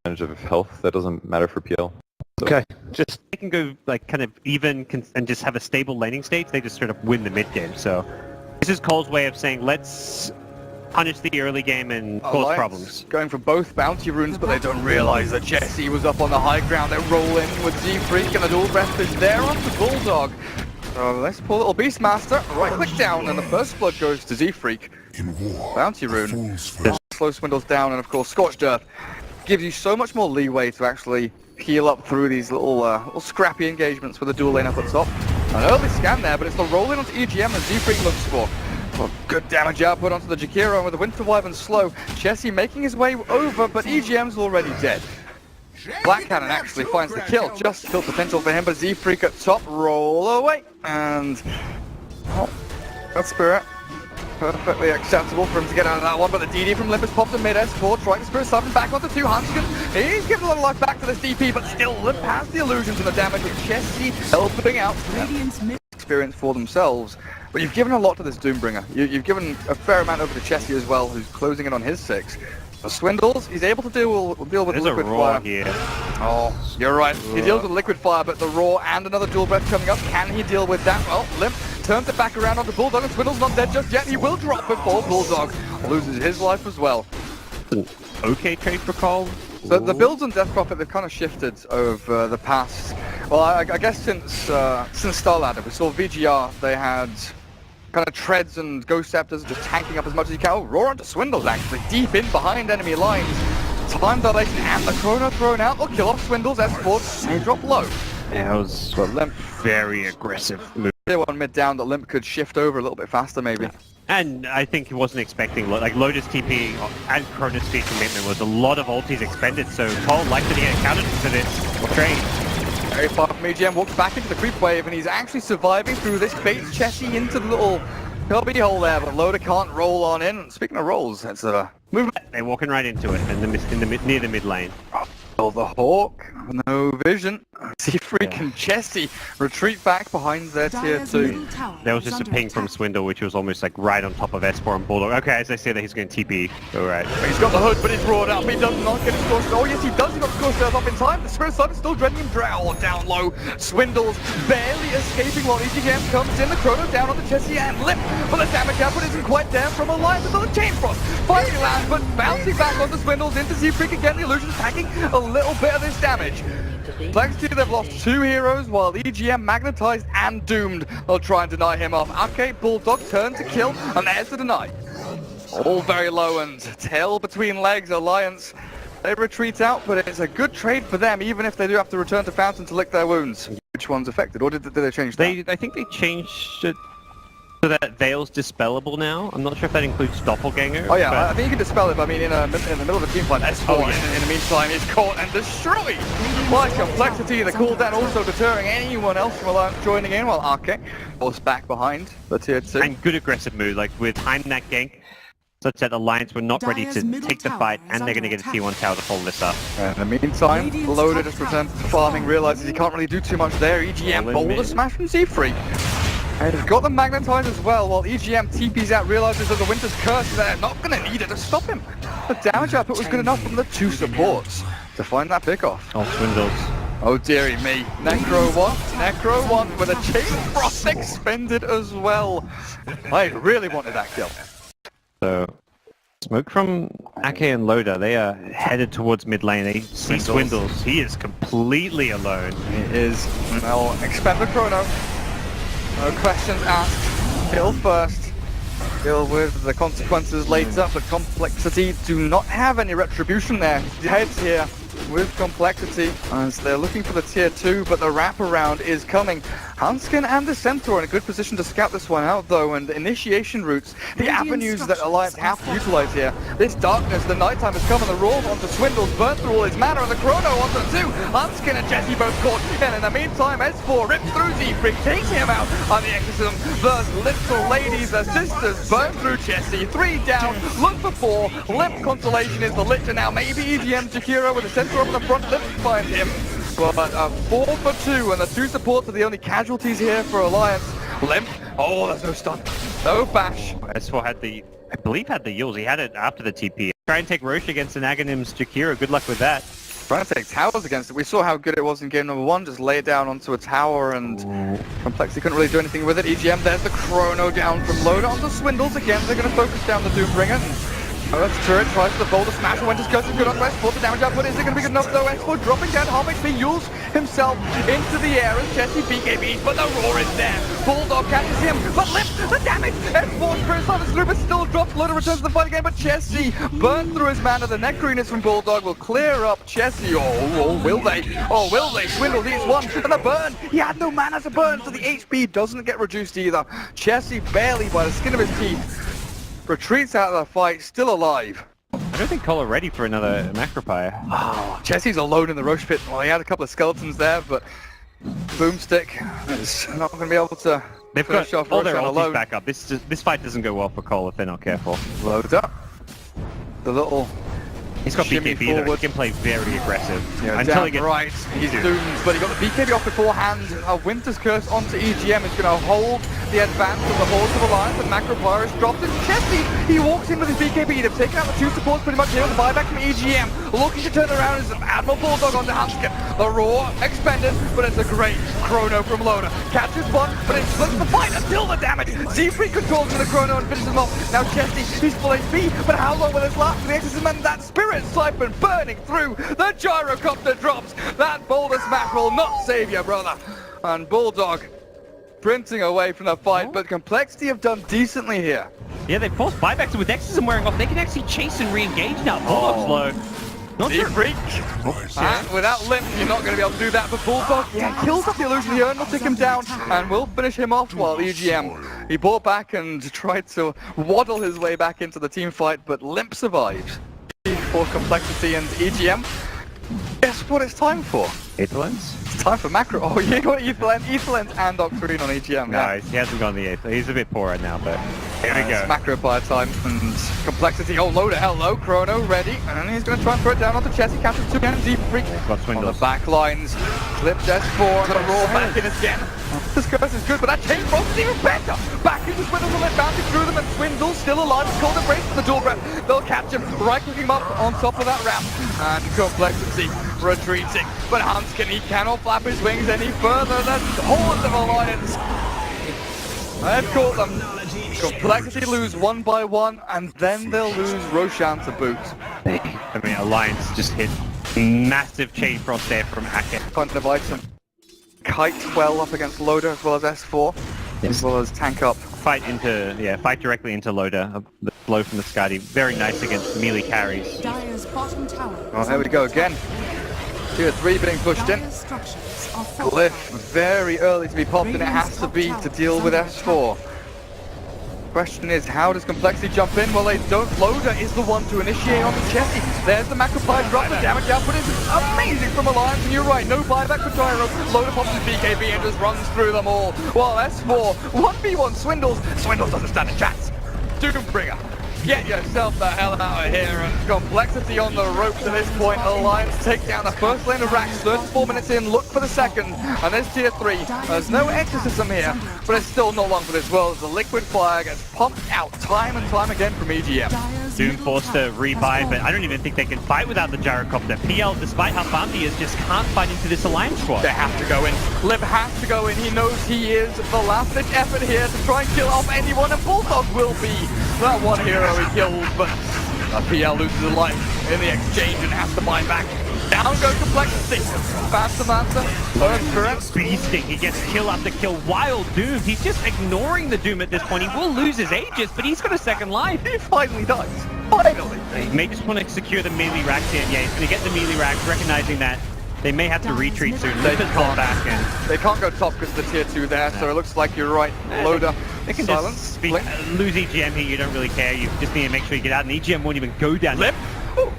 of health. That doesn't matter for PL. So. Okay, just They can go like kind of even and just have a stable laning state. They just sort of win the mid game. So this is Cole's way of saying let's punish the early game and cause problems. Going for both bounty runes, but they don't realize that GeGe was up on the high ground. They roll in with Z-Freak and the dual breath is there onto Bulldog. So let's pull little Beastmaster, right click down, and the first blood goes to Z-Freak. Bounty rune. Slow Swindles down, and of course Scorched Earth gives you so much more leeway to actually heal up through these little scrappy engagements with a dual lane up at top. An early scan there, but it's the roll in onto EGM that Z-Freak looks for. Oh, good damage output onto the Jakiro, and with the Winter Wyvern slow, GeGe making his way over, but EGM's already dead. Black Cannon actually finds the kill, just kill potential for him, but Z-Freak at top, roll away, and that Spirit. Perfectly acceptable for him to get out of that one, but the DD from Limp has popped a mid S4, trying to Spirit Summon back onto 2 Hanskin. He's given a lot of life back to this DP, but still Limp has the illusions and the damage with GeGe helping out. Experience for themselves, but you've given a lot to this Doombringer. You've given a fair amount over to GeGe as well, who's closing in on his 6. The Swindles, he's able to deal with Liquid Fire. Here. Oh, you're right. He deals with Liquid Fire, but the Raw and another Dual Breath coming up. Can he deal with that? Well, Limp turns it back around onto Bulldog, and Swindle's not dead just yet. He will drop before Bulldog loses his life as well. Okay trade for Cole. So the builds on Death Prophet, they've kind of shifted over the past, well, I guess since Starladder. We saw VGR, they had kind of treads and Ghost Scepters just tanking up as much as you can. Oh, Raw onto Swindles actually, deep in behind enemy lines. Time dilation and the Chrono thrown out will kill off Swindles. S4 may drop low. Yeah, it was Limp very aggressive move. There one mid down that Limp could shift over a little bit faster maybe. And I think he wasn't expecting, like Lotus TP and Chrono Speed commitment was a lot of ultis expended, so Cole likely to get countered to this trade. Very far from EGM, walks back into the creep wave, and he's actually surviving through this, baits GeGe into the little cubby hole there, but Loda can't roll on in. Speaking of rolls, it's a movement. They're walking right into it near the mid lane. Oh, the Hawk, no vision. Z-Freak and GeGe retreat back behind their tier 2. There was just a ping from Swindle, which was almost like right on top of S4 and Bulldog. Okay, as I say that he's going to TP. Alright. He's got the hood, but he's brought up. He does not get his Scorched. Oh yes, he does. He got the Scorched up in time. The Spirit Sun is still dreading him down low. Swindles barely escaping while EGM comes in. The Chrono down on the GeGe and Limp. But the damage output isn't quite there from Alliance until the Chain Frost finally lands, but bouncing back onto Swindles into Z-Freak again. The illusion's packing a little bit of this damage. Thanks to they've lost 2 heroes while EGM magnetized and doomed. They'll try and deny him off. Okay, Bulldog turn to kill, and there's the deny. All very low and tail between legs. Alliance, they retreat out, but it's a good trade for them, even if they do have to return to Fountain to lick their wounds. Which one's affected, or did they change that? I think they changed it so that Veil's dispellable now. I'm not sure if that includes Doppelganger. Oh yeah, I think you can dispel it, but I mean in the middle of a team fight, S4 in the meantime is caught and destroyed by Complexity. The cooldown also deterring anyone else from Alliance joining in, while Arke was back behind the tier 2. And good aggressive move, like with timing that gank, such that Alliance were not ready to take the fight, and they're going to get a T1 tower to follow this up. In the meantime, Loda just returns to farming, realizes he can't really do too much there. EGM boulder smash from Z-Freak. And he's got them magnetized as well, while EGM TPs out, realizes there's a Winter's Curse, they're not going to need it to stop him. The damage output was good enough from the 2 supports to find that pickoff. Oh, Swindles. Oh dearie me. Necro 1 with a Chain Frost expended as well. I really wanted that kill. So, smoke from Ake and Loda, they are headed towards mid lane. They see Swindles. He is completely alone. He is. Well, expend the Chrono. No questions asked. Kill first. Deal with the consequences later, but Complexity do not have any retribution there. Heads here with Complexity as they're looking for the tier 2, but the wraparound is coming. Hanskin and the Centaur in a good position to scout this one out though, and the initiation routes, the avenues that Alliance have to utilize here. This darkness, the nighttime has come, and the roll onto Swindles, burnt through all his mana, and the Chrono onto 2. Hanskin and GeGe both caught, and in the meantime S4 rips through Z-Freak, takes him out on the exorcism. The little ladies, the sisters, burn through GeGe. 3 down, look for 4. Limp Consolation is the Lich, and now maybe EGM Jakiro with the Centaur up in the front. Limp finds him. But 4 for 2, and the 2 supports are the only casualties here for Alliance. Limp, oh, there's no stun, no bash. S4 had I believe had the Yules. He had it after the TP. Try and take Roche against an Aghanim's Jakiro. Good luck with that. Trying to take towers against it. We saw how good it was in game number 1. Just lay it down onto a tower and Complexity couldn't really do anything with it. EGM, there's the Chrono down from Loda onto Swindles. Again, they're going to focus down the Doombringer. That's turret, tries for the boulder smash. Winter's Curse is good on S4. The damage output is it going to be good enough though? S4 dropping down half HP. Yules himself into the air as Jesse BKBs, but the roar is there. Bulldog catches him, but lifts the damage. S4's Chris on his loop is still dropped. Loader returns to the fight again, but Jesse burned through his mana. The Necroinus from Bulldog will clear up Jesse. Oh, will they? Oh, will they? Swindle eats one, and the burn. He had no mana to burn, so the HP doesn't get reduced either. Jesse barely by the skin of his teeth retreats out of the fight, still alive. I don't think Cole are ready for another Macropire. Oh, Jesse's alone in the Roche pit. Well, he had a couple of skeletons there, but Boomstick is not going to be able to They've finish got off all Roche their on ultis alone. back up. This fight doesn't go well for Cole if they're not careful. Load up. The little He's got shimmy BKB though. forward. He can play very aggressive. Yeah, until he damn gets right, he's doomed, but he got the BKB off beforehand. A Winter's Curse onto EGM is going to hold the advance of the Hordes of Alliance, and Macropire is dropped in. Jesse, he walks in with his BKB. They've taken out the 2 supports pretty much here with the buyback from EGM. Looking to turn around is Admiral Bulldog onto Hanskin. The roar expended, but it's a great Chrono from Loda. Catches one, but it splits the fight until the damage. Z-Free controls with the Chrono and finishes him off. Now Jesse, he's full HP, but how long will this last? The Exorcism and that Spirit Siphon burning through. The Gyrocopter drops. That boulder smash will not save you, brother. And Bulldog sprinting away from the fight, but Complexity have done decently here. Yeah, they forced buybacks, and with Exorcism wearing off, they can actually chase and re-engage now. Bulldog's low. Not sure. Freak. And without Limp, you're not going to be able to do that, but Bulldog, yeah, kills off the illusion here, and will take him down, and will finish him off while EGM, he bought back and tried to waddle his way back into the team fight, but Limp survives. For Complexity and EGM, guess what it's time for? Aetherlands? It's time for macro. Oh, you got Aetherlands and Doctrine on EGM. No, Yeah. he hasn't gone the Aether. He's a bit poor right now, but here we go. It's macro by time and Complexity. Oh, Loader, hello, Chrono ready, and he's going to try and throw it down onto Jesse. Catches 2 again. Z-Freak Got on Swindles. the back lines. Clipped S4, the roll back in again. This curse is good, but that chain frost is even better. Back into Swindles and then bouncing through them, and Swindles still alive. It's called embrace from the dual breath. They'll catch him, right-clicking him up on top of that ramp. And Complexity retreating, but Hanskin, he cannot flap his wings any further. The Hordes of Alliance, I've caught them. Complexity lose 1 by 1, and then they'll lose Roshan to boot. I mean, Alliance just hit massive chain frost there from Ake. Kind of item. Kite well up against Loader as well as S4, as well as tank up. Fight directly into Loda. The blow from the Skadi. Very nice against melee carries. Dire's bottom tower. Oh, here we go again. Tier 3 being pushed in. Dire's structures are Glyph very early to be popped, and it has to be to deal with S4. Question is, how does Complexity jump in? Well, they don't. Loader is the one to initiate on the Jesse. There's the Macropie drop. The damage output is amazing from Alliance, and you're right, no buyback for Gyro. Loader pops his BKB and just runs through them all. While S4, 1v1 Swindles. Swindles doesn't stand a chance. Doombringer, get yourself the hell out of here, and Complexity on the ropes at this point. Alliance take down the first lane of Rax, 34 minutes in, look for the second, and there's tier 3. There's no exorcism here, but it's still not one for this world as the liquid fire gets pumped out time and time again from EGM. Doom forced to rebuy, but I don't even think they can fight without the Gyrocopter. PL, despite how farmed he is, just can't fight into this Alliance squad. They have to go in. Liv has to go in. He knows he is the last-ditch effort here to try and kill off anyone, and Bulldog will be that one hero he kills, but PL loses a life in the exchange and has to buy back. Down goes Complexity. Faster Master. Beasting, he gets kill after kill while doomed. He's just ignoring the Doom at this point. He will lose his Aegis, but he's got a second life. He finally dies. Finally. He may just want to secure the melee racks here. Yeah, he's going to get the melee racks, recognizing that they may have to retreat soon. They They can't. back and They can't go top because of the tier 2 there, so it looks like you're right. Loader. they can Silence. just speak, Blink. lose EGM here. You don't really care. You just need to make sure you get out, and EGM won't even go down. Lip. Ooh.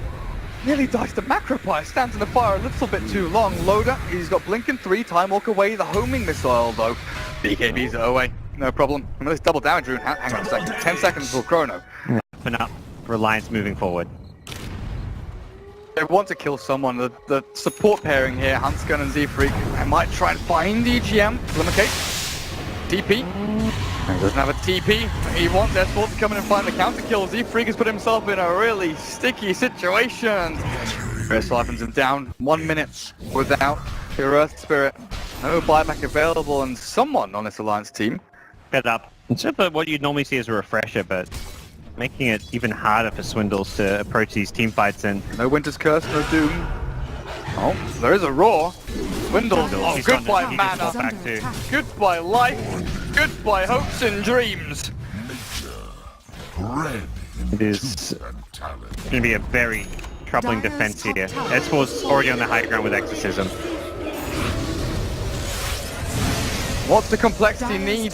Nearly dies to Macropie, stands in the fire a little bit too long. Loader, he's got Blinking 3, Time Walk away, the homing missile though. BKB's away, no problem. And this double damage rune, hang on a second, 10 seconds for Chrono. Open up for Alliance moving forward. They want to kill someone, the support pairing here, Hanskin and Z-Freak. I might try and find EGM, Limicate. TP. He doesn't have a TP. He wants S4 to come in and find the counter kill. Z-Freak has put himself in a really sticky situation. Chris Siphons him down. 1 minute without your Earth Spirit. No buyback available, and someone on this Alliance team. Fed up. Instead of what you'd normally see as a refresher, but making it even harder for Swindles to approach these team fights. And No Winter's Curse, no Doom. Oh, there is a Roar. Swindles, oh, He's gone goodbye now. He just got mana. back too. Goodbye life. Goodbye hopes and dreams. It is going to be a very troubling defense here. S4's already on the high ground with Exorcism. What's the complexity need?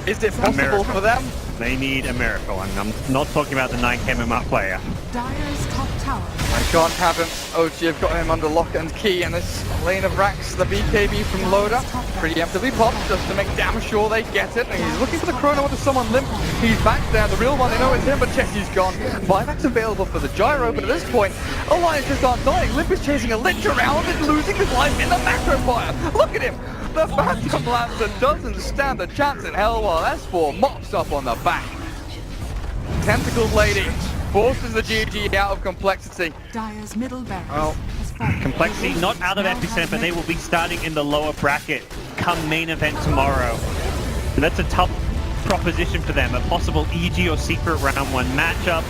Is it possible for them? They need a miracle, and I'm not talking about the 9K MMR player. Dire's top tower. I can't have him. OG have got him under lock and key, and this lane of racks, the BKB from Loda, preemptively popped just to make damn sure they get it. And he's looking for the chrono to someone limp. He's back there. The real one, they know it's him, but Chessie's gone. Buyback's available for the gyro, but at this point, Alliance just aren't dying. Limp is chasing a Lich around and losing his life in the macro fire. Look at him. The Phantom Lancer doesn't stand a chance in hell while S4 mops up on the back. Tentacled Lady forces the GeGe out of complexity. Dire's middle barracks Well, has fallen. Complexity not out of epicenter, but they will be starting in the lower bracket come main event tomorrow. And that's a tough proposition for them, a possible EG or secret round 1 matchup.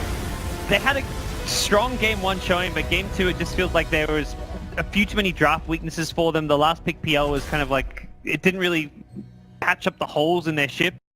They had a strong game 1 showing, but game 2 it just feels like there was a few too many draft weaknesses for them. The last pick PL was kind of like, it didn't really patch up the holes in their ship.